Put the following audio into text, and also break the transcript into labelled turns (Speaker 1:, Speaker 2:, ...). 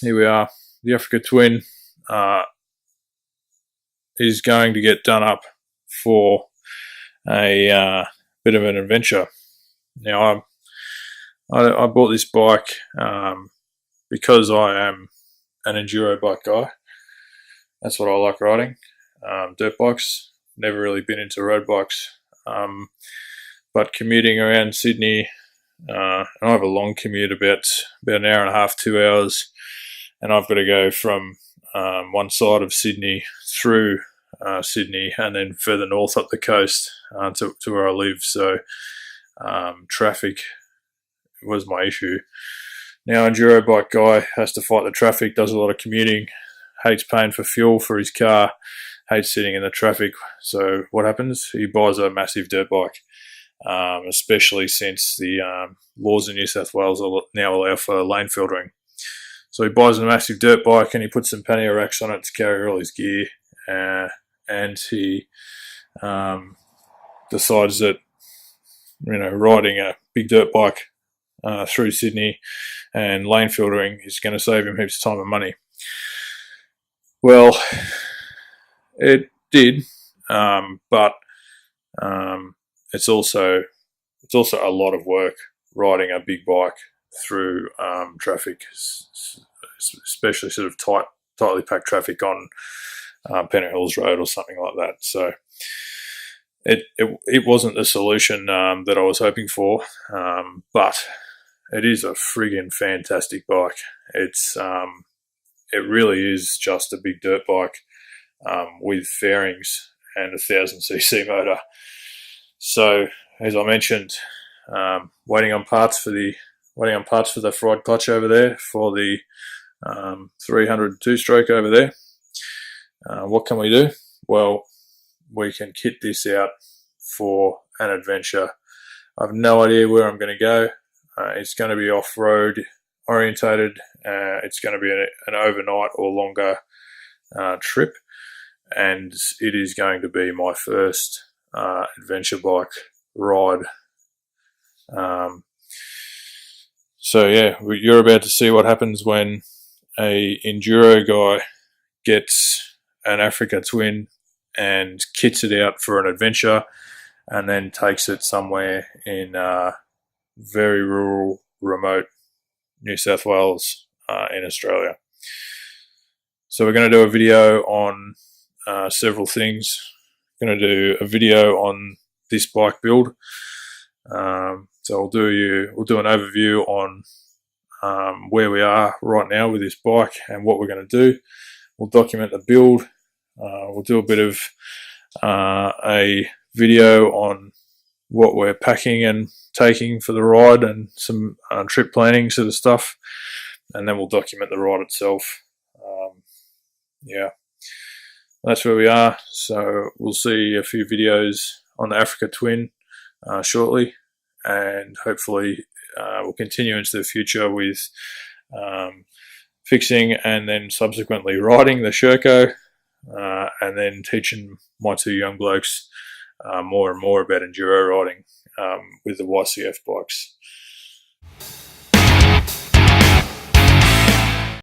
Speaker 1: here we are. The Africa Twin is going to get done up for a bit of an adventure. Now, I bought this bike because I am an enduro bike guy. That's what I like riding, dirt bikes. Never really been into road bikes, but commuting around Sydney, and I have a long commute, about an hour and a half, 2 hours, and I've got to go from one side of Sydney through Sydney and then further north up the coast to where I live. So traffic was my issue. Now, enduro bike guy has to fight the traffic, does a lot of commuting, hates paying for fuel for his car, hates sitting in the traffic. So what happens? He buys a massive dirt bike, especially since the laws in New South Wales now allow for lane filtering. So he buys a massive dirt bike and he puts some pannier racks on it to carry all his gear, and he decides that, riding a big dirt bike through Sydney and lane filtering is going to save him heaps of time and money. Well, it did, but it's also a lot of work riding a big bike through traffic, especially sort of tightly packed traffic on Pennant Hills Road or something like that. So it wasn't the solution that I was hoping for, but it is a friggin' fantastic bike. It really is just a big dirt bike with fairings and a 1000cc motor. So, as I mentioned, waiting on parts for the fried clutch over there, for the 300 two-stroke over there. What can we do? Well, we can kit this out for an adventure. I have no idea where I'm going to go. It's going to be off-road orientated. It's going to be an overnight or longer trip, and it is going to be my first adventure bike ride. So yeah, you're about to see what happens when a enduro guy gets an Africa Twin and kits it out for an adventure, and then takes it somewhere in very rural, remote New South Wales in Australia. So we're going to do a video on several things. We're going to do a video on this bike build. So we'll do an overview on where we are right now with this bike and what we're going to do. We'll document the build. We'll do a bit of a video on what we're packing and taking for the ride and some trip planning sort of stuff, and then we'll document the ride itself. Yeah, that's where we are. So we'll see a few videos on the Africa Twin shortly, and hopefully we'll continue into the future with fixing and then subsequently riding the Sherco, and then teaching my two young blokes more and more about enduro riding with the YCF bikes.